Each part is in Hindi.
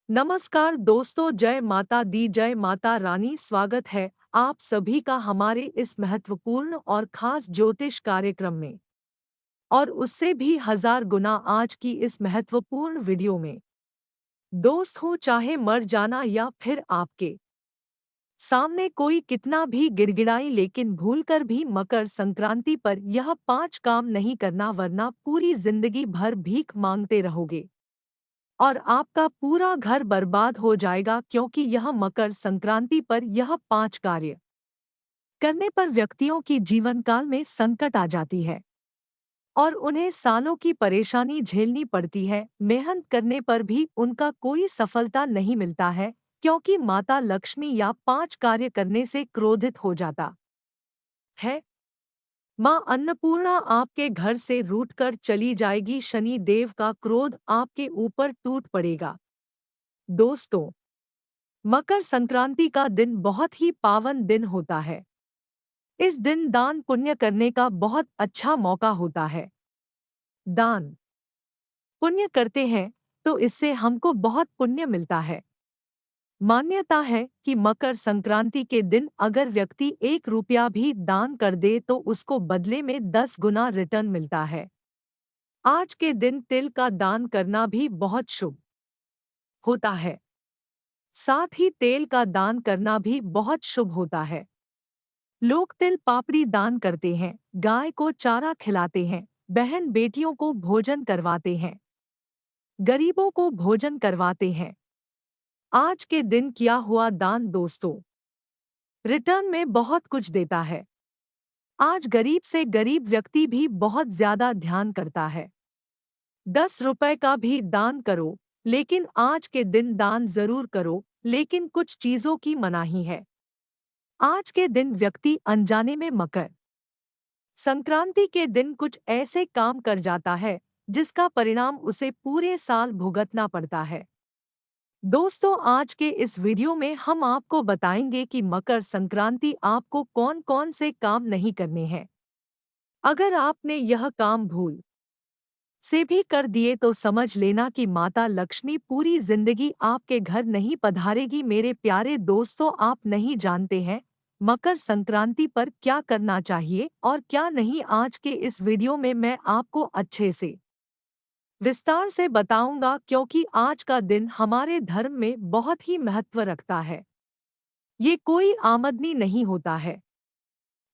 नमस्कार दोस्तों, जय माता दी, जय माता रानी। स्वागत है आप सभी का हमारे इस महत्वपूर्ण और खास ज्योतिष कार्यक्रम में, और उससे भी हजार गुना आज की इस महत्वपूर्ण वीडियो में। दोस्त हो चाहे मर जाना या फिर आपके सामने कोई कितना भी गिड़गिड़ाए, लेकिन भूलकर भी मकर संक्रांति पर यह 5 काम नहीं करना, वरना पूरी जिंदगी भर भीख मांगते रहोगे और आपका पूरा घर बर्बाद हो जाएगा, क्योंकि यह मकर संक्रांति पर यह 5 कार्य करने पर व्यक्तियों की जीवन काल में संकट आ जाती है और उन्हें सालों की परेशानी झेलनी पड़ती है। मेहनत करने पर भी उनका कोई सफलता नहीं मिलता है, क्योंकि माता लक्ष्मी या 5 कार्य करने से क्रोधित हो जाता है। माँ अन्नपूर्णा आपके घर से रूठकर चली जाएगी, शनि देव का क्रोध आपके ऊपर टूट पड़ेगा। दोस्तों, मकर संक्रांति का दिन बहुत ही पावन दिन होता है। इस दिन दान पुण्य करने का बहुत अच्छा मौका होता है। दान पुण्य करते हैं तो इससे हमको बहुत पुण्य मिलता है। मान्यता है कि मकर संक्रांति के दिन अगर व्यक्ति 1 रुपया भी दान कर दे तो उसको बदले में 10 गुना रिटर्न मिलता है। आज के दिन तिल का दान करना भी बहुत शुभ होता है। साथ ही तेल का दान करना भी बहुत शुभ होता है। लोग तिल पापड़ी दान करते हैं, गाय को चारा खिलाते हैं, बहन बेटियों को भोजन करवाते हैं, गरीबों को भोजन करवाते हैं। आज के दिन किया हुआ दान दोस्तों रिटर्न में बहुत कुछ देता है। आज गरीब से गरीब व्यक्ति भी बहुत ज्यादा ध्यान करता है। 10 रुपए का भी दान करो, लेकिन आज के दिन दान जरूर करो, लेकिन कुछ चीजों की मनाही है। आज के दिन व्यक्ति अनजाने में मकर संक्रांति के दिन कुछ ऐसे काम कर जाता है जिसका परिणाम उसे पूरे साल भुगतना पड़ता है। दोस्तों, आज के इस वीडियो में हम आपको बताएंगे कि मकर संक्रांति आपको कौन कौन से काम नहीं करने हैं। अगर आपने यह काम भूल से भी कर दिए तो समझ लेना कि माता लक्ष्मी पूरी जिंदगी आपके घर नहीं पधारेगी। मेरे प्यारे दोस्तों, आप नहीं जानते हैं मकर संक्रांति पर क्या करना चाहिए और क्या नहीं। आज के इस वीडियो में मैं आपको अच्छे से विस्तार से बताऊंगा, क्योंकि आज का दिन हमारे धर्म में बहुत ही महत्व रखता है। ये कोई आमदनी नहीं होता है।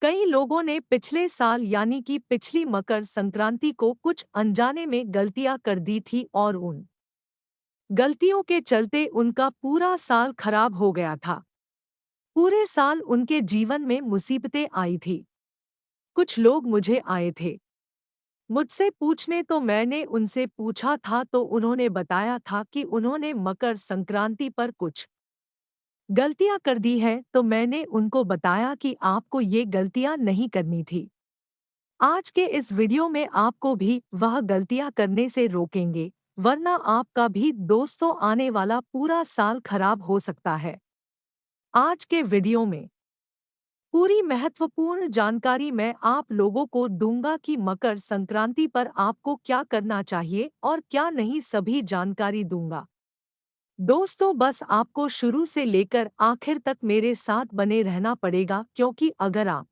कई लोगों ने पिछले साल यानी कि पिछली मकर संक्रांति को कुछ अनजाने में गलतियां कर दी थी और उन गलतियों के चलते उनका पूरा साल खराब हो गया था। पूरे साल उनके जीवन में मुसीबतें आई थी। कुछ लोग मुझे आए थे मुझसे पूछने, तो मैंने उनसे पूछा था तो उन्होंने बताया था कि उन्होंने मकर संक्रांति पर कुछ गलतियां कर दी हैं। तो मैंने उनको बताया कि आपको ये गलतियां नहीं करनी थी। आज के इस वीडियो में आपको भी वह गलतियां करने से रोकेंगे, वरना आपका भी दोस्तों आने वाला पूरा साल खराब हो सकता है। आज के वीडियो में पूरी महत्वपूर्ण जानकारी मैं आप लोगों को दूंगा कि मकर संक्रांति पर आपको क्या करना चाहिए और क्या नहीं, सभी जानकारी दूंगा। दोस्तों, बस आपको शुरू से लेकर आखिर तक मेरे साथ बने रहना पड़ेगा, क्योंकि अगर आप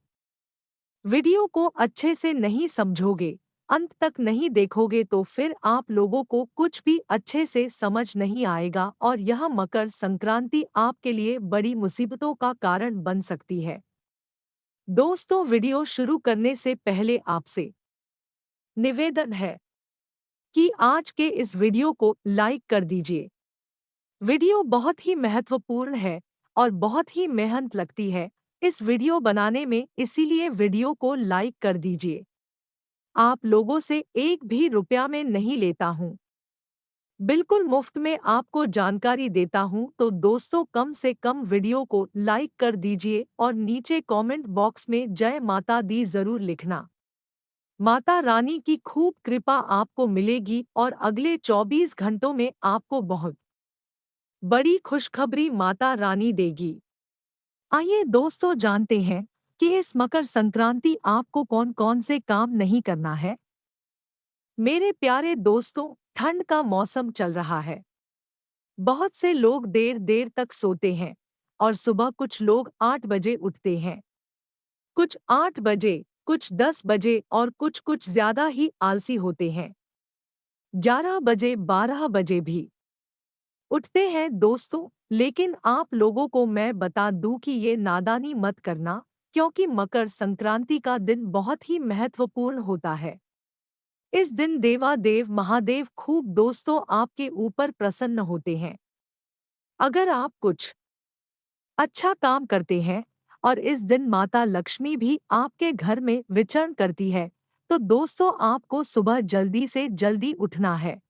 वीडियो को अच्छे से नहीं समझोगे, अंत तक नहीं देखोगे, तो फिर आप लोगों को कुछ भी अच्छे से समझ नहीं आएगा और यह मकर संक्रांति आपके लिए बड़ी मुसीबतों का कारण बन सकती है। दोस्तों, वीडियो शुरू करने से पहले आपसे निवेदन है कि आज के इस वीडियो को लाइक कर दीजिए। वीडियो बहुत ही महत्वपूर्ण है और बहुत ही मेहनत लगती है इस वीडियो बनाने में, इसीलिए वीडियो को लाइक कर दीजिए। आप लोगों से 1 भी रुपया में नहीं लेता हूँ, बिल्कुल मुफ्त में आपको जानकारी देता हूँ। तो दोस्तों, कम से कम वीडियो को लाइक कर दीजिए और नीचे कमेंट बॉक्स में जय माता दी जरूर लिखना। माता रानी की खूब कृपा आपको मिलेगी और अगले 24 घंटों में आपको बहुत बड़ी खुशखबरी माता रानी देगी। आइए दोस्तों, जानते हैं कि इस मकर संक्रांति आपको कौन कौन से काम नहीं करना है। मेरे प्यारे दोस्तों, ठंड का मौसम चल रहा है। बहुत से लोग देर देर तक सोते हैं और सुबह कुछ लोग 8 बजे उठते हैं। कुछ 8 बजे, कुछ 10 बजे और कुछ कुछ ज्यादा ही आलसी होते हैं। 11 बजे, 12 बजे भी उठते हैं दोस्तों। लेकिन आप लोगों को मैं बता दूं कि ये नादानी मत करना, क्योंकि मकर संक्रांति का दिन बहुत ही महत्वपूर्ण होता है। इस दिन देवादेव महादेव खूब दोस्तों आपके ऊपर प्रसन्न होते हैं। अगर आप कुछ अच्छा काम करते हैं और इस दिन माता लक्ष्मी भी आपके घर में विचरण करती है, तो दोस्तों आपको सुबह जल्दी से जल्दी उठना है।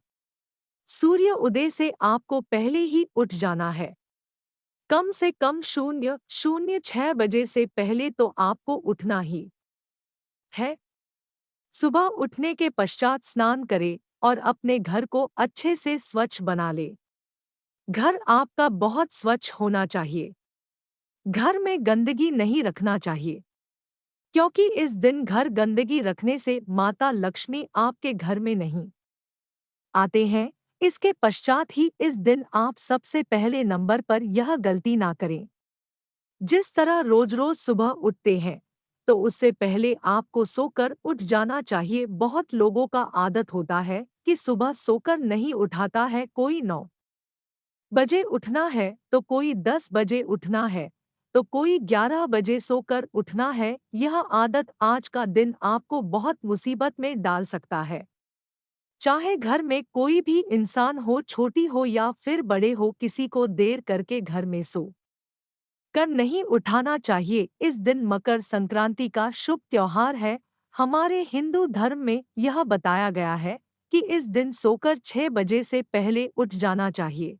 सूर्य उदय से आपको पहले ही उठ जाना है। कम से कम 0:06 बजे से पहले तो आपको उठना ही है। सुबह उठने के पश्चात स्नान करें और अपने घर को अच्छे से स्वच्छ बना ले। घर आपका बहुत स्वच्छ होना चाहिए। घर में गंदगी नहीं रखना चाहिए, क्योंकि इस दिन घर गंदगी रखने से माता लक्ष्मी आपके घर में नहीं आते हैं। इसके पश्चात ही इस दिन आप सबसे पहले नंबर पर यह गलती ना करें। जिस तरह रोज रोज सुबह उठते हैं, तो उससे पहले आपको सोकर उठ जाना चाहिए। बहुत लोगों का आदत होता है कि सुबह सोकर नहीं उठाता है। कोई 9 बजे उठना है तो कोई 10 बजे उठना है, तो कोई 11 बजे सोकर उठना है। यह आदत आज का दिन आपको बहुत मुसीबत में डाल सकता है। चाहे घर में कोई भी इंसान हो, छोटी हो या फिर बड़े हो, किसी को देर करके घर में सो कर नहीं उठाना चाहिए। इस दिन मकर संक्रांति का शुभ त्योहार है। हमारे हिंदू धर्म में यह बताया गया है कि इस दिन सोकर 6 बजे से पहले उठ जाना चाहिए,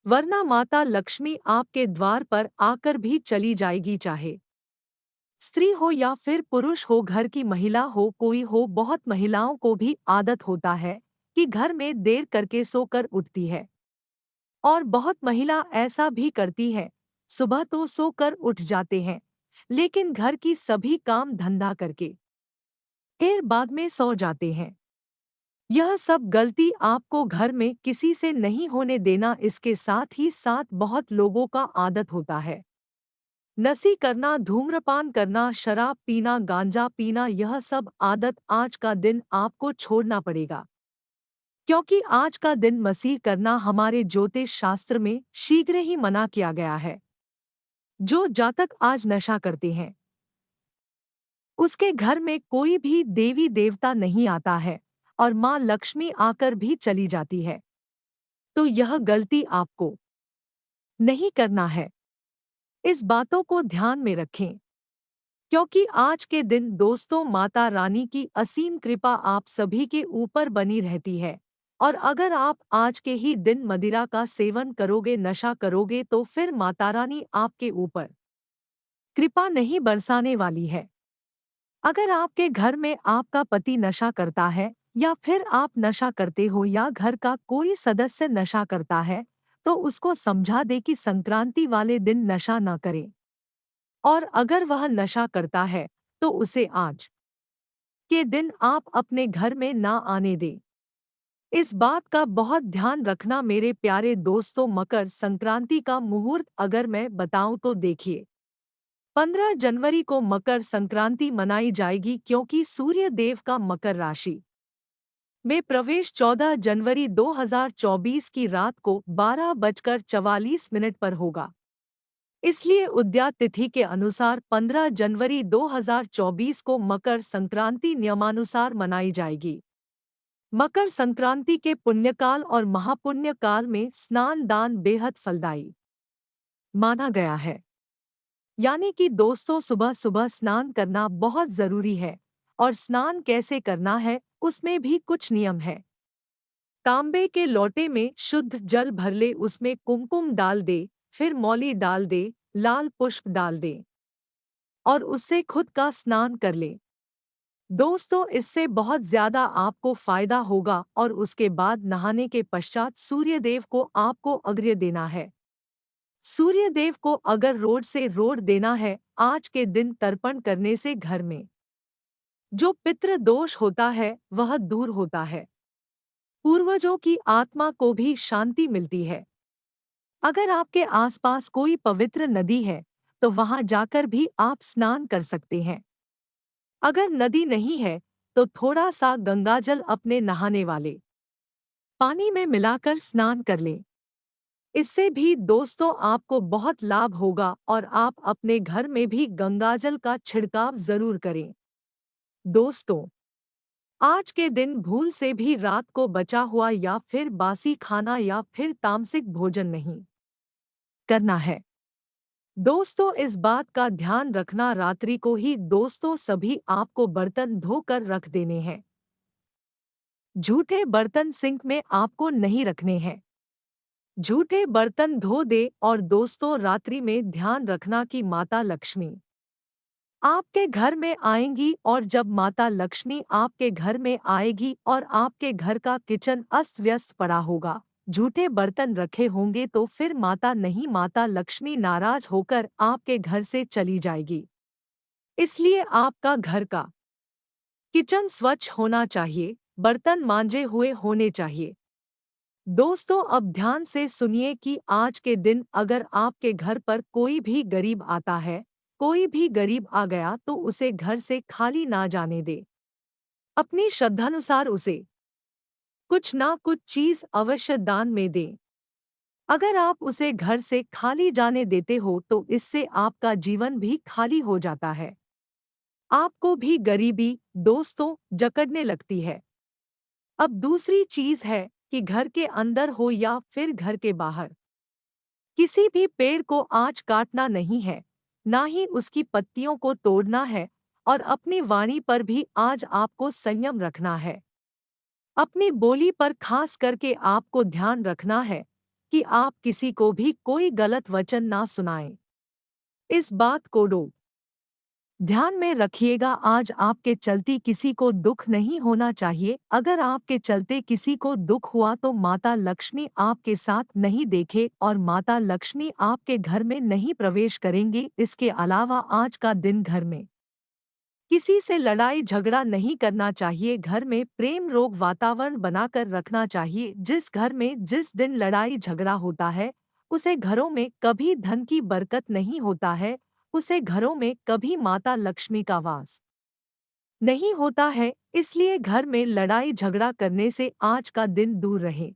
वरना माता लक्ष्मी आपके द्वार पर आकर भी चली जाएगी। चाहे स्त्री हो या फिर पुरुष हो, घर की महिला हो, कोई हो। बहुत महिलाओं को भी आदत होता है कि घर में देर करके सोकर उठती है, और बहुत महिला ऐसा भी करती है, सुबह तो सोकर उठ जाते हैं, लेकिन घर की सभी काम धंधा करके फिर बाद में सो जाते हैं। यह सब गलती आपको घर में किसी से नहीं होने देना। इसके साथ ही साथ बहुत लोगों का आदत होता है नशे करना, धूम्रपान करना, शराब पीना, गांजा पीना। यह सब आदत आज का दिन आपको छोड़ना पड़ेगा, क्योंकि आज का दिन मसीह करना हमारे ज्योतिष शास्त्र में शीघ्र ही मना किया गया है। जो जातक आज नशा करते हैं, उसके घर में कोई भी देवी देवता नहीं आता है और माँ लक्ष्मी आकर भी चली जाती है। तो यह गलती आपको नहीं करना है। इस बातों को ध्यान में रखें, क्योंकि आज के दिन दोस्तों माता रानी की असीम कृपा आप सभी के ऊपर बनी रहती है। और अगर आप आज के ही दिन मदिरा का सेवन करोगे, नशा करोगे, तो फिर माता रानी आपके ऊपर कृपा नहीं बरसाने वाली है। अगर आपके घर में आपका पति नशा करता है, या फिर आप नशा करते हो, या घर का कोई सदस्य नशा करता है, तो उसको समझा दे कि संक्रांति वाले दिन नशा न करे। और अगर वह नशा करता है, तो उसे आज के दिन आप अपने घर में ना आने दें। इस बात का बहुत ध्यान रखना मेरे प्यारे दोस्तों। मकर संक्रांति का मुहूर्त अगर मैं बताऊं तो देखिए, 15 जनवरी को मकर संक्रांति मनाई जाएगी, क्योंकि सूर्य देव का मकर राशि में प्रवेश 14 जनवरी 2024 की रात को 12:44 पर होगा। इसलिए उद्यात तिथि के अनुसार 15 जनवरी 2024 को मकर संक्रांति नियमानुसार मनाई जाएगी। मकर संक्रांति के पुण्यकाल और महापुण्य काल में स्नान दान बेहद फलदायी माना गया है। यानी कि दोस्तों सुबह सुबह स्नान करना बहुत जरूरी है। और स्नान कैसे करना है, उसमें भी कुछ नियम है। तांबे के लोटे में शुद्ध जल भर ले, उसमें कुमकुम डाल दे, फिर मौली डाल दे, लाल पुष्प डाल दे और उससे खुद का स्नान कर ले। दोस्तों इससे बहुत ज्यादा आपको फायदा होगा। और उसके बाद नहाने के पश्चात सूर्यदेव को आपको अर्घ्य देना है। सूर्यदेव को अगर रोड से रोड देना है, आज के दिन तर्पण करने से घर में जो पितृ दोष होता है वह दूर होता है। पूर्वजों की आत्मा को भी शांति मिलती है। अगर आपके आसपास कोई पवित्र नदी है तो वहां जाकर भी आप स्नान कर सकते हैं। अगर नदी नहीं है तो थोड़ा सा गंगाजल अपने नहाने वाले पानी में मिलाकर स्नान कर लें। इससे भी दोस्तों आपको बहुत लाभ होगा और आप अपने घर में भी गंगाजल का छिड़काव जरूर करें। दोस्तों, आज के दिन भूल से भी रात को बचा हुआ या फिर बासी खाना या फिर तामसिक भोजन नहीं करना है। दोस्तों, इस बात का ध्यान रखना रात्रि को ही दोस्तों सभी आपको बर्तन धोकर रख देने हैं। झूठे बर्तन सिंक में आपको नहीं रखने हैं। झूठे बर्तन धो दे और दोस्तों रात्रि में ध्यान रखना कि माता लक्ष्मी आपके घर में आएंगी और जब माता लक्ष्मी आपके घर में आएगी और आपके घर का किचन अस्त व्यस्त पड़ा होगा, झूठे बर्तन रखे होंगे तो फिर माता लक्ष्मी नाराज होकर आपके घर से चली जाएगी। इसलिए आपका घर का किचन स्वच्छ होना चाहिए, बर्तन मांजे हुए होने चाहिए। दोस्तों, अब ध्यान से सुनिए कि आज के दिन अगर आपके घर पर कोई भी गरीब आता है, कोई भी गरीब आ गया तो उसे घर से खाली ना जाने दे। अपनी श्रद्धानुसार उसे कुछ ना कुछ चीज अवश्य दान में दें। अगर आप उसे घर से खाली जाने देते हो तो इससे आपका जीवन भी खाली हो जाता है। आपको भी गरीबी दोस्तों जकड़ने लगती है। अब दूसरी चीज है कि घर के अंदर हो या फिर घर के बाहर, किसी भी पेड़ को आज काटना नहीं है, ना ही उसकी पत्तियों को तोड़ना है और अपनी वाणी पर भी आज आपको संयम रखना है। अपनी बोली पर खास करके आपको ध्यान रखना है कि आप किसी को भी कोई गलत वचन ना सुनाएं। इस बात को ध्यान में रखिएगा, आज आपके चलती किसी को दुख नहीं होना चाहिए। अगर आपके चलते किसी को दुख हुआ तो माता लक्ष्मी आपके साथ नहीं देखे और माता लक्ष्मी आपके घर में नहीं प्रवेश करेंगे। इसके अलावा आज का दिन घर में किसी से लड़ाई झगड़ा नहीं करना चाहिए। घर में प्रेम रोग वातावरण बनाकर रखना चाहिए। जिस घर में जिस दिन लड़ाई झगड़ा होता है उसे घरों में कभी धन की बरकत नहीं होता है, उसे घरों में कभी माता लक्ष्मी का वास नहीं होता है। इसलिए घर में लड़ाई झगड़ा करने से आज का दिन दूर रहे।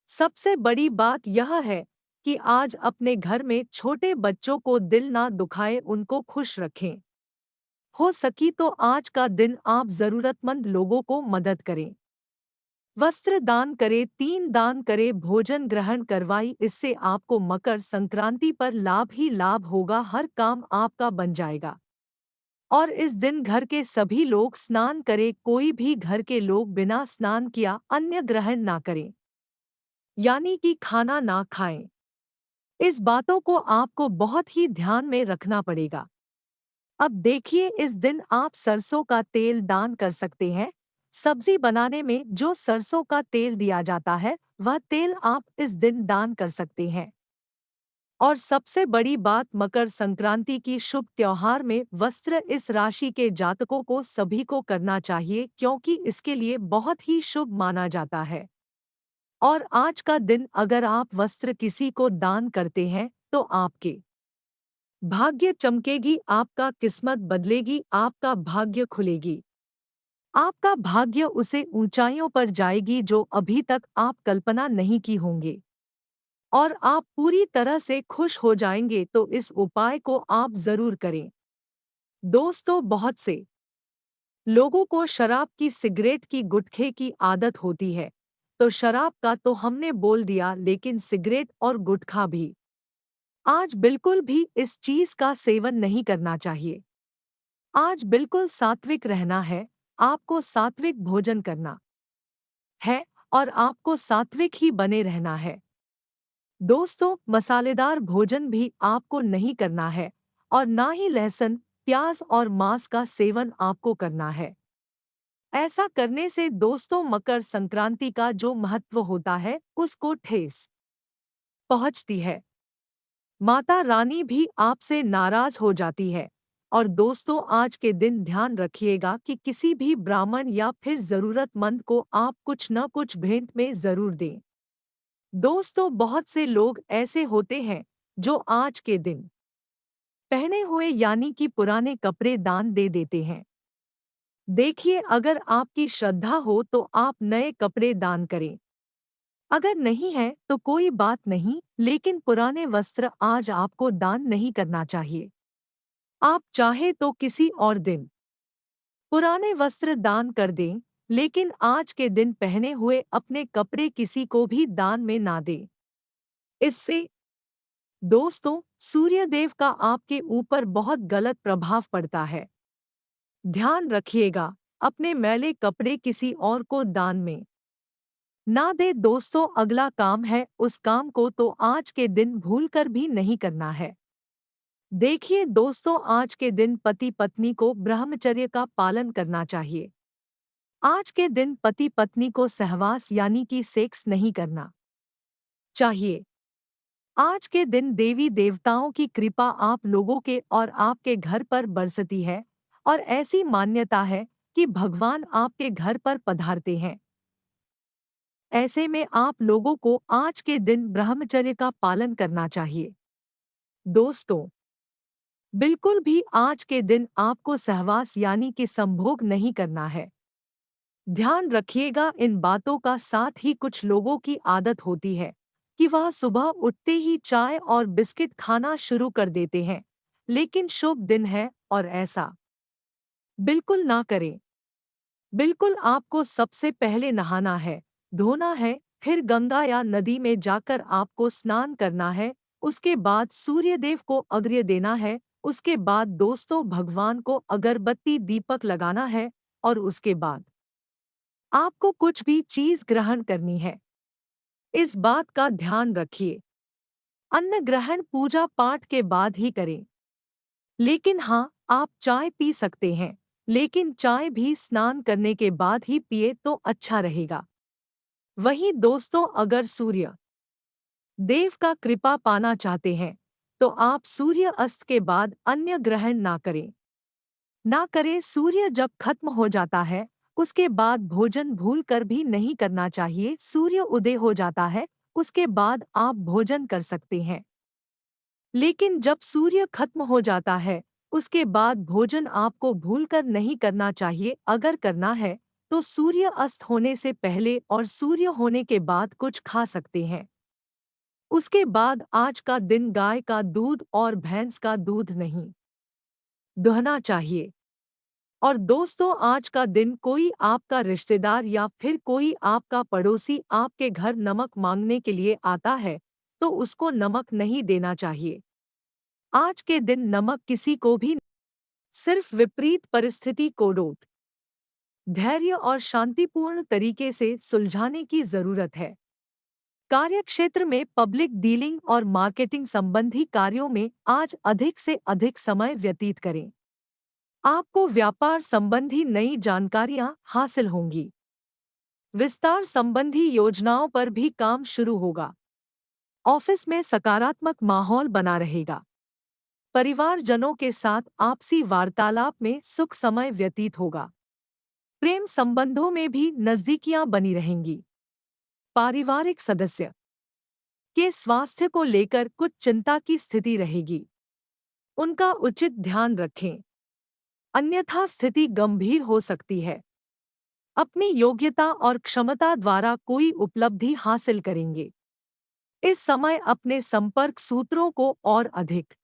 सबसे बड़ी बात यह है कि आज अपने घर में छोटे बच्चों को दिल ना दुखाए, उनको खुश रखें। हो सकी तो आज का दिन आप जरूरतमंद लोगों को मदद करें, वस्त्र दान करे, 3 दान करे, भोजन ग्रहण करवाई। इससे आपको मकर संक्रांति पर लाभ ही लाभ होगा, हर काम आपका बन जाएगा। और इस दिन घर के सभी लोग स्नान करें, कोई भी घर के लोग बिना स्नान किया अन्न ग्रहण ना करें, यानी कि खाना ना खाएं। इस बातों को आपको बहुत ही ध्यान में रखना पड़ेगा। अब देखिए, इस दिन आप सरसों का तेल दान कर सकते हैं। सब्जी बनाने में जो सरसों का तेल दिया जाता है वह तेल आप इस दिन दान कर सकते हैं। और सबसे बड़ी बात, मकर संक्रांति की शुभ त्योहार में वस्त्र इस राशि के जातकों को सभी को करना चाहिए क्योंकि इसके लिए बहुत ही शुभ माना जाता है। और आज का दिन अगर आप वस्त्र किसी को दान करते हैं तो आपके भाग्य चमकेगी, आपका किस्मत बदलेगी, आपका भाग्य खुलेगी, आपका भाग्य उसे ऊंचाइयों पर जाएगी जो अभी तक आप कल्पना नहीं की होंगे और आप पूरी तरह से खुश हो जाएंगे। तो इस उपाय को आप जरूर करें। दोस्तों, बहुत से लोगों को शराब की, सिगरेट की, गुटखे की आदत होती है, तो शराब का तो हमने बोल दिया, लेकिन सिगरेट और गुटखा भी आज बिल्कुल भी इस चीज का सेवन नहीं करना चाहिए। आज बिल्कुल सात्विक रहना है, आपको सात्विक भोजन करना है और आपको सात्विक ही बने रहना है। दोस्तों, मसालेदार भोजन भी आपको नहीं करना है और ना ही लहसुन, प्याज और मांस का सेवन आपको करना है। ऐसा करने से दोस्तों मकर संक्रांति का जो महत्व होता है उसको ठेस पहुंचती है। माता रानी भी आपसे नाराज हो जाती है। और दोस्तों, आज के दिन ध्यान रखिएगा कि किसी भी ब्राह्मण या फिर जरूरतमंद को आप कुछ न कुछ भेंट में जरूर दें। दोस्तों, बहुत से लोग ऐसे होते हैं जो आज के दिन पहने हुए यानी कि पुराने कपड़े दान दे देते हैं। देखिए, अगर आपकी श्रद्धा हो तो आप नए कपड़े दान करें। अगर नहीं है तो कोई बात नहीं, लेकिन पुराने वस्त्र आज आपको दान नहीं करना चाहिए। आप चाहे तो किसी और दिन पुराने वस्त्र दान कर दें, लेकिन आज के दिन पहने हुए अपने कपड़े किसी को भी दान में ना दें। इससे दोस्तों, सूर्यदेव का आपके ऊपर बहुत गलत प्रभाव पड़ता है। ध्यान रखिएगा, अपने मैले कपड़े किसी और को दान में ना दे। दोस्तों, अगला काम है, उस काम को तो आज के दिन भूलकर भी नहीं करना है। देखिए दोस्तों, आज के दिन पति पत्नी को ब्रह्मचर्य का पालन करना चाहिए। आज के दिन पति पत्नी को सहवास यानी कि सेक्स नहीं करना चाहिए। आज के दिन देवी देवताओं की कृपा आप लोगों के और आपके घर पर बरसती है, और ऐसी मान्यता है कि भगवान आपके घर पर पधारते हैं। ऐसे में आप लोगों को आज के दिन ब्रह्मचर्य का पालन करना चाहिए। दोस्तों, बिल्कुल भी आज के दिन आपको सहवास यानी कि संभोग नहीं करना है। ध्यान रखिएगा इन बातों का। साथ ही कुछ लोगों की आदत होती है कि वह सुबह उठते ही चाय और बिस्किट खाना शुरू कर देते हैं, लेकिन शुभ दिन है और ऐसा बिल्कुल ना करें। बिल्कुल आपको सबसे पहले नहाना है, धोना है, फिर गंगा या नदी में जाकर आपको स्नान करना है। उसके बाद सूर्यदेव को अर्घ्य देना है। उसके बाद दोस्तों, भगवान को अगरबत्ती दीपक लगाना है, और उसके बाद आपको कुछ भी चीज ग्रहण करनी है। इस बात का ध्यान रखिए। अन्न ग्रहण पूजा पाठ के बाद ही करें। लेकिन हाँ, आप चाय पी सकते हैं, लेकिन चाय भी स्नान करने के बाद ही पिए तो अच्छा रहेगा। वहीं दोस्तों, अगर सूर्य देव का कृपा पाना चाहते हैं तो आप सूर्य अस्त के बाद अन्य ग्रहण ना करें। सूर्य जब खत्म हो जाता है, उसके बाद भोजन भूलकर भी नहीं करना चाहिए। सूर्य उदय हो जाता है, उसके बाद आप भोजन कर सकते हैं। लेकिन जब सूर्य खत्म हो जाता है, उसके बाद भोजन आपको भूलकर नहीं करना चाहिए। अगर करना है तो सूर्य अस्त होने से पहले और सूर्य होने के बाद कुछ खा सकते हैं। उसके बाद आज का दिन गाय का दूध और भैंस का दूध नहीं दुहना चाहिए। और दोस्तों, आज का दिन कोई आपका रिश्तेदार या फिर कोई आपका पड़ोसी आपके घर नमक मांगने के लिए आता है तो उसको नमक नहीं देना चाहिए। आज के दिन नमक किसी को भी, सिर्फ विपरीत परिस्थिति को धैर्य और शांतिपूर्ण तरीके से सुलझाने की जरूरत है। कार्यक्षेत्र में पब्लिक डीलिंग और मार्केटिंग संबंधी कार्यों में आज अधिक से अधिक समय व्यतीत करें। आपको व्यापार संबंधी नई जानकारियां हासिल होंगी। विस्तार संबंधी योजनाओं पर भी काम शुरू होगा। ऑफिस में सकारात्मक माहौल बना रहेगा। परिवारजनों के साथ आपसी वार्तालाप में सुख समय व्यतीत होगा। प्रेम संबंधों में भी नजदीकियां बनी रहेंगी। पारिवारिक सदस्य के स्वास्थ्य को लेकर कुछ चिंता की स्थिति रहेगी। उनका उचित ध्यान रखें, अन्यथा स्थिति गंभीर हो सकती है। अपनी योग्यता और क्षमता द्वारा कोई उपलब्धि हासिल करेंगे। इस समय अपने संपर्क सूत्रों को और अधिक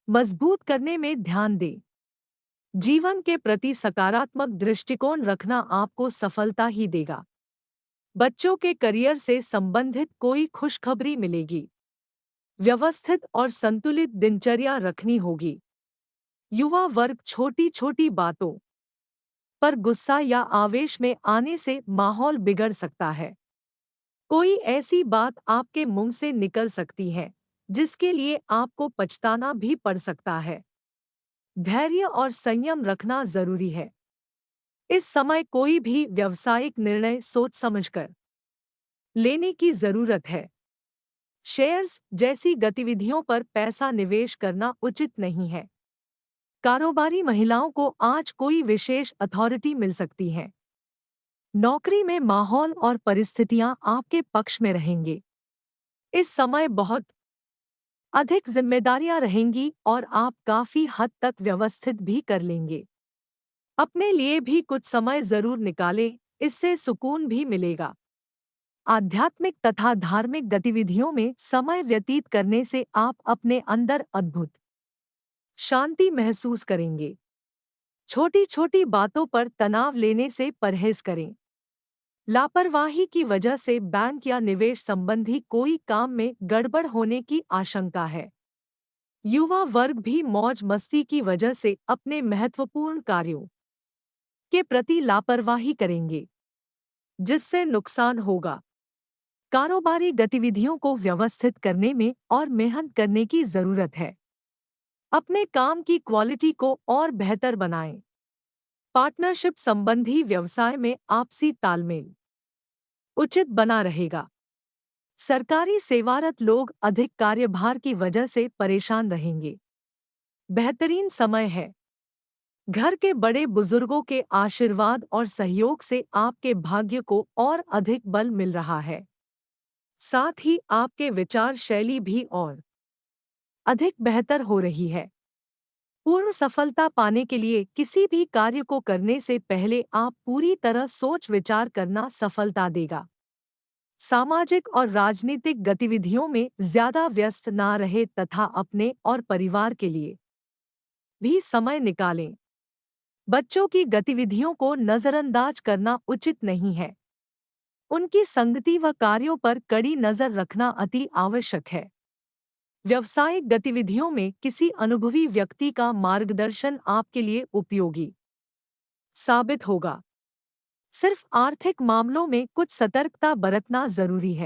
मजबूत करने में ध्यान दें। जीवन के प्रति सकारात्मक दृष्टिकोण रखना आपको सफलता ही देगा। बच्चों के करियर से संबंधित कोई खुशखबरी मिलेगी। व्यवस्थित और संतुलित दिनचर्या रखनी होगी। युवा वर्ग छोटी छोटी बातों पर गुस्सा या आवेश में आने से माहौल बिगड़ सकता है। कोई ऐसी बात आपके मुंह से निकल सकती है जिसके लिए आपको पछताना भी पड़ सकता है। धैर्य और संयम रखना जरूरी है। इस समय कोई भी व्यावसायिक निर्णय सोच समझकर लेने की जरूरत है। शेयर्स जैसी गतिविधियों पर पैसा निवेश करना उचित नहीं है। कारोबारी महिलाओं को आज कोई विशेष अथॉरिटी मिल सकती है। नौकरी में माहौल और परिस्थितियां आपके पक्ष में रहेंगे। इस समय बहुत अधिक जिम्मेदारियां रहेंगी और आप काफी हद तक व्यवस्थित भी कर लेंगे। अपने लिए भी कुछ समय जरूर निकालें, इससे सुकून भी मिलेगा। आध्यात्मिक तथा धार्मिक गतिविधियों में समय व्यतीत करने से आप अपने अंदर अद्भुत शांति महसूस करेंगे। छोटी छोटी बातों पर तनाव लेने से परहेज करें। लापरवाही की वजह से बैंक या निवेश संबंधी कोई काम में गड़बड़ होने की आशंका है। युवा वर्ग भी मौज मस्ती की वजह से अपने महत्वपूर्ण कार्यों के प्रति लापरवाही करेंगे, जिससे नुकसान होगा। कारोबारी गतिविधियों को व्यवस्थित करने में और मेहनत करने की जरूरत है। अपने काम की क्वालिटी को और बेहतर बनाएं। पार्टनरशिप संबंधी व्यवसाय में आपसी तालमेल उचित बना रहेगा। सरकारी सेवारत लोग अधिक कार्यभार की वजह से परेशान रहेंगे। बेहतरीन समय है। घर के बड़े बुजुर्गों के आशीर्वाद और सहयोग से आपके भाग्य को और अधिक बल मिल रहा है। साथ ही आपके विचार शैली भी और अधिक बेहतर हो रही है। पूर्ण सफलता पाने के लिए किसी भी कार्य को करने से पहले आप पूरी तरह सोच विचार करना सफलता देगा। सामाजिक और राजनीतिक गतिविधियों में ज्यादा व्यस्त ना रहे तथा अपने और परिवार के लिए भी समय निकालें। बच्चों की गतिविधियों को नजरअंदाज करना उचित नहीं है। उनकी संगति व कार्यों पर कड़ी नजर रखना अति आवश्यक है। व्यावसायिक गतिविधियों में किसी अनुभवी व्यक्ति का मार्गदर्शन आपके लिए उपयोगी साबित होगा। सिर्फ आर्थिक मामलों में कुछ सतर्कता बरतना जरूरी है।